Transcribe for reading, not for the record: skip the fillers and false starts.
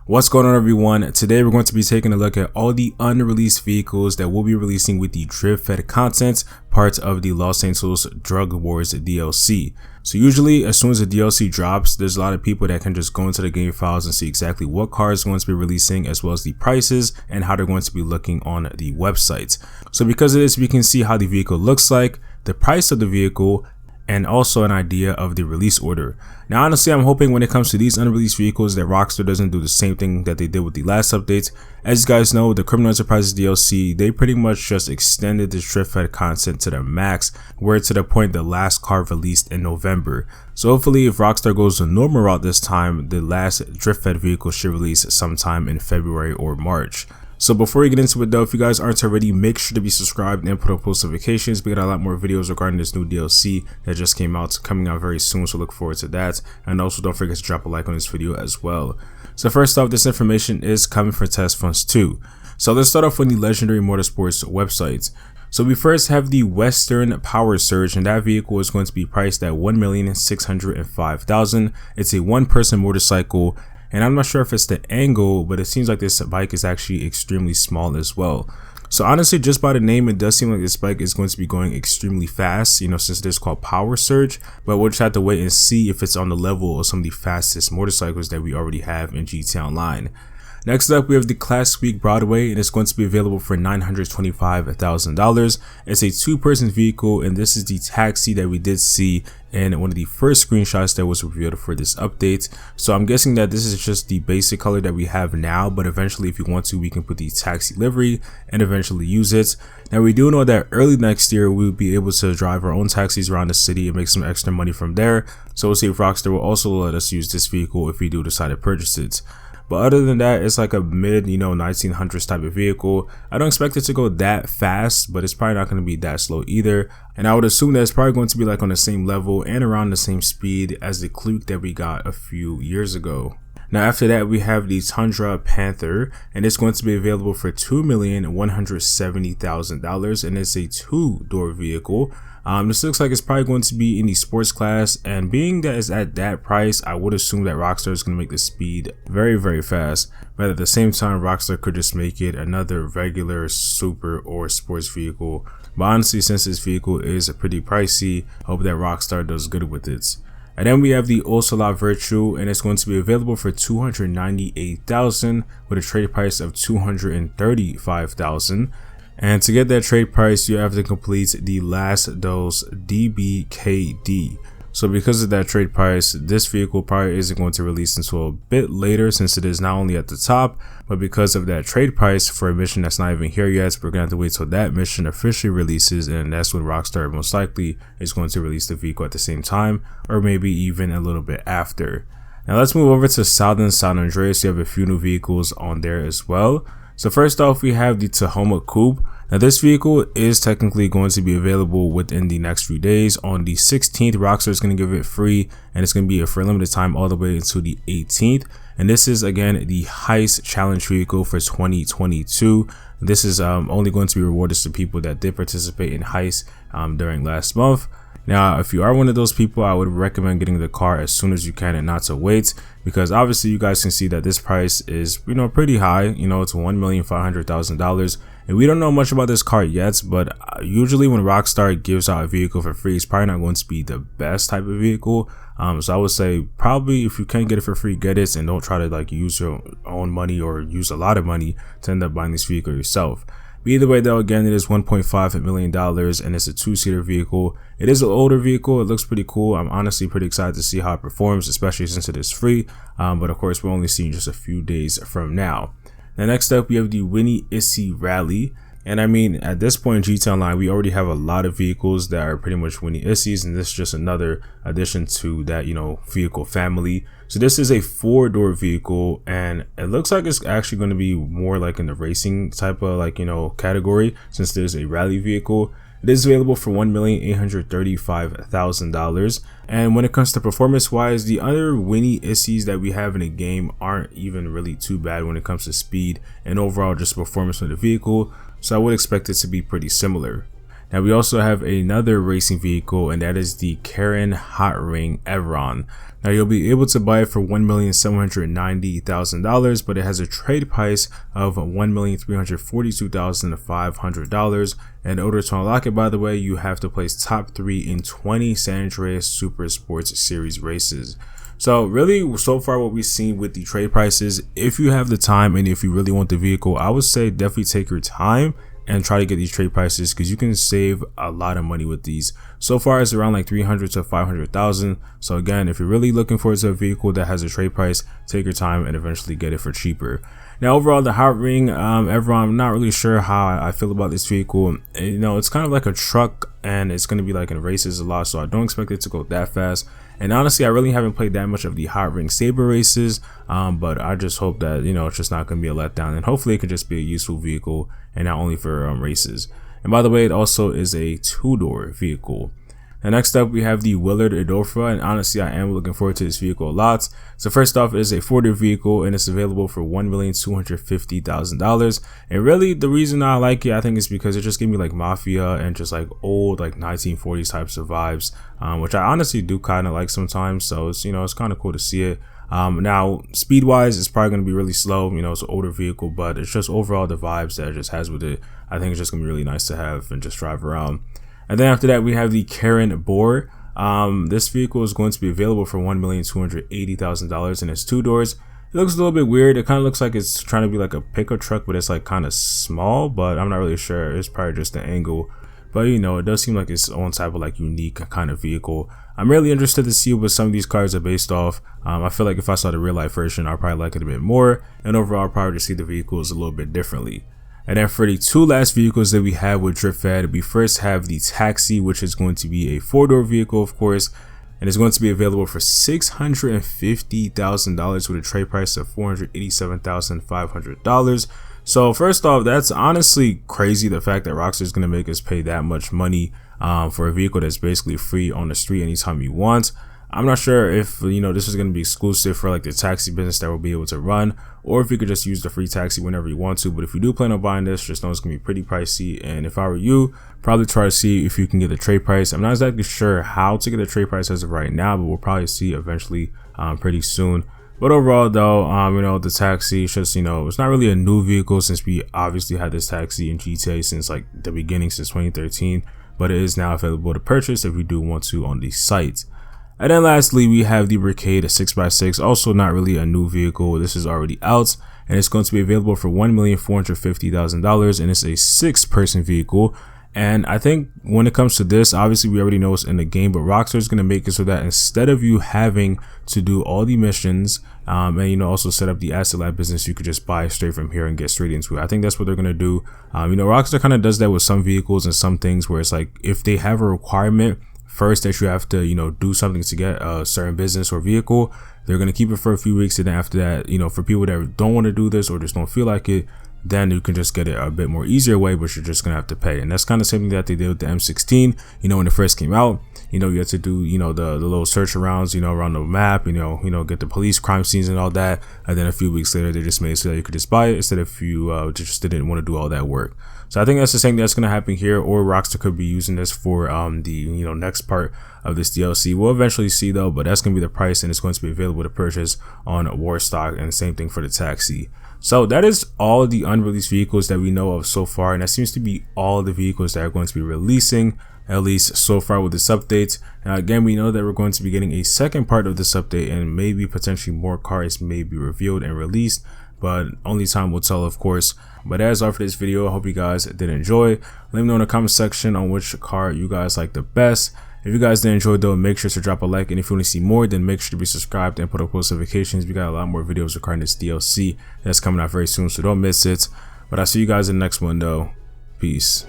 What's going on, everyone? Today we're going to be taking a look at all the unreleased vehicles that we'll be releasing with the drip fed content, part of the Los Santos Drug Wars DLC. So usually as soon as the DLC drops, there's a lot of people that can just go into the game files and see exactly what car is going to be releasing, as well as the prices and how they're going to be looking on the website. So because of this, we can see how the vehicle looks like, the price of the vehicle, and also an idea of the release order. Now honestly, I'm hoping when it comes to these unreleased vehicles that Rockstar doesn't do the same thing that they did with the last updates. As you guys know, the Criminal Enterprises DLC, they pretty much just extended the drip fed content to the max, where to the point the last car released in November. So hopefully if Rockstar goes the normal route this time, the last drip fed vehicle should release sometime in February or March. So before we get into it though, if you guys aren't already, make sure to be subscribed and put on post notifications. We got a lot more videos regarding this new DLC that just came out, coming out very soon, so look forward to that. And also don't forget to drop a like on this video as well. So first off, this information is coming from Test Funds 2. So let's start off with the Legendary Motorsports website. So we first have the Western Power Surge, and that vehicle is going to be priced at $1,605,000. It's a one-person motorcycle. And I'm not sure if it's the angle, but it seems like this bike is actually extremely small as well. So honestly, just by the name, it does seem like this bike is going to be going extremely fast, since it is called Power Surge. But we'll just have to wait and see if it's on the level of some of the fastest motorcycles that we already have in GTA Online. Next up, we have the Class Week Broadway, and it's going to be available for $925,000. It's a two-person vehicle, and this is the taxi that we did see in one of the first screenshots that was revealed for this update. So I'm guessing that this is just the basic color that we have now, but eventually if you want to, we can put the taxi livery and eventually use it. Now we do know that early next year we'll be able to drive our own taxis around the city and make some extra money from there. So we'll see if Rockstar will also let us use this vehicle if we do decide to purchase it. But other than that, it's like a mid, 1900s type of vehicle. I don't expect it to go that fast, but it's probably not going to be that slow either. And I would assume that it's probably going to be like on the same level and around the same speed as the Cluke that we got a few years ago. Now after that, we have the Tundra Panther, and it's going to be available for $2,170,000, and it's a two-door vehicle. This looks like it's probably going to be in the sports class, and being that it's at that price, I would assume that Rockstar is going to make the speed very, very fast. But at the same time, Rockstar could just make it another regular super or sports vehicle. But honestly, since this vehicle is pretty pricey, I hope that Rockstar does good with it. And then we have the Ocelot Virtue, and it's going to be available for $298,000 with a trade price of $235,000. And to get that trade price, you have to complete the last dose DBKD. So because of that trade price, this vehicle probably isn't going to release until a bit later, since it is not only at the top, but because of that trade price for a mission that's not even here yet, we're going to have to wait till that mission officially releases, and that's when Rockstar most likely is going to release the vehicle at the same time, or maybe even a little bit after. Now let's move over to Southern San Andreas. You have a few new vehicles on there as well. So first off, we have the Tahoma Coupe. Now this vehicle is technically going to be available within the next few days. On the 16th, Rockstar is going to give it free, and it's going to be for a limited time all the way until the 18th. And this is again the Heist Challenge vehicle for 2022. This is only going to be rewarded to people that did participate in Heist during last month. Now, if you are one of those people, I would recommend getting the car as soon as you can and not to wait, because obviously you guys can see that this price is, pretty high. It's $1,500,000, and we don't know much about this car yet, but usually when Rockstar gives out a vehicle for free, it's probably not going to be the best type of vehicle. So I would say probably if you can't get it for free, get it, and don't try to use your own money or use a lot of money to end up buying this vehicle yourself. Either way though, again, it is $1.5 million, and it's a two-seater vehicle. It is an older vehicle. It looks pretty cool. I'm honestly pretty excited to see how it performs, especially since it is free. But of course, we're only seeing just a few days from now. Now next up, we have the Winnie Issy Rally. And I mean, at this point in GTA Online, we already have a lot of vehicles that are pretty much Winnie Issys, and this is just another addition to that, vehicle family. So this is a four-door vehicle, and it looks like it's actually going to be more like in the racing type of category, since there's a rally vehicle. It is available for $1,835,000. And when it comes to performance wise, the other Winnie Issys that we have in the game aren't even really too bad when it comes to speed and overall just performance of the vehicle. So I would expect it to be pretty similar. Now we also have another racing vehicle, and that is the Karen Hot Ring Evron. Now you'll be able to buy it for $1,790,000, but it has a trade price of $1,342,500. And in order to unlock it, by the way, you have to place top 3 in 20 San Andreas Super Sports Series races. So really, so far what we've seen with the trade prices, if you have the time and if you really want the vehicle, I would say definitely take your time and try to get these trade prices, because you can save a lot of money with these. So far it's around like 300 to 500,000. So again, if you're really looking for a vehicle that has a trade price, take your time and eventually get it for cheaper. Now overall, the Hot Ring Evron, I'm not really sure how I feel about this vehicle. You know, it's kind of like a truck, and it's going to be like in races a lot, so I don't expect it to go that fast. And honestly, I really haven't played that much of the Hot Ring Saber races, but I just hope that, you know, it's just not going to be a letdown, and hopefully it could just be a useful vehicle and not only for races. And by the way, it also is a 2-door vehicle. Now next up, we have the Willard Adolpha, and honestly, I am looking forward to this vehicle a lot. So first off, it is a 4-door vehicle, and it's available for $1,250,000. And really, the reason I like it, I think, is because it just gave me like Mafia and just like old like 1940s types of vibes, which I honestly do kind of like sometimes. So it's, you know, it's kind of cool to see it. Now speed wise, it's probably going to be really slow, you know, it's an older vehicle, but it's just overall the vibes that it just has with it. I think it's just gonna be really nice to have and just drive around. And then after that, we have the Karen Boar. This vehicle is going to be available for $1,280,000, and it's 2 doors. It looks a little bit weird. It kind of looks like it's trying to be like a pickup truck, but it's like kind of small, but I'm not really sure. It's probably just the angle. But you know, it does seem like its own type of like unique kind of vehicle. I'm really interested to see what some of these cars are based off. I feel like if I saw the real life version, I'd probably like it a bit more, and overall I'll probably just see the vehicles a little bit differently. And then for the 2 last vehicles that we have with DriftFed, we first have the Taxi, which is going to be a 4-door vehicle, of course, and it's going to be available for $650,000 with a trade price of $487,500. So first off, that's honestly crazy, the fact that Rockstar is going to make us pay that much money for a vehicle that's basically free on the street anytime you want. I'm not sure if, you know, this is going to be exclusive for like the taxi business that will be able to run, or if you could just use the free taxi whenever you want to. But if you do plan on buying this, just know it's going to be pretty pricey. And if I were you, probably try to see if you can get the trade price. I'm not exactly sure how to get a trade price as of right now, but we'll probably see eventually pretty soon. But overall though, you know, the Taxi is just, you know, it's not really a new vehicle, since we obviously had this Taxi in GTA since like the beginning, since 2013. But it is now available to purchase if you do want to on the site. And then lastly, we have the Brigade 6x6, also not really a new vehicle. This is already out, and it's going to be available for $1,450,000, and it's a 6-person vehicle. And I think when it comes to this, obviously we already know it's in the game, but Rockstar is going to make it so that instead of you having to do all the missions, and you know, also set up the asset lab business, you could just buy straight from here and get straight into it. I think that's what they're going to do. You know, Rockstar kind of does that with some vehicles and some things, where it's like if they have a requirement first that you have to, you know, do something to get a certain business or vehicle, they're going to keep it for a few weeks, and then after that, you know, for people that don't want to do this or just don't feel like it, then you can just get it a bit more easier way, but you're just gonna have to pay. And that's kind of something that they did with the M16. You know, when it first came out, you know, you had to do, you know, the little search arounds, you know, around the map, you know, get the police crime scenes and all that. And then a few weeks later, they just made it so that you could just buy it instead of you just didn't want to do all that work. So I think that's the same thing that's gonna happen here, or Rockstar could be using this for the, you know, next part of this DLC. We'll eventually see though, but that's gonna be the price, and it's going to be available to purchase on Warstock, and same thing for the Taxi. So that is all the unreleased vehicles that we know of so far, and that seems to be all the vehicles that are going to be releasing, at least so far with this update. Now again, we know that we're going to be getting a second part of this update, and maybe potentially more cars may be revealed and released, but only time will tell, of course. But that's all for this video. I hope you guys did enjoy. Let me know in the comment section on which car you guys like the best. If you guys did enjoy though, make sure to drop a like, and if you want to see more, then make sure to be subscribed and put up post notifications. We got a lot more videos regarding this DLC that's coming out very soon, so don't miss it. But I'll see you guys in the next one though. Peace.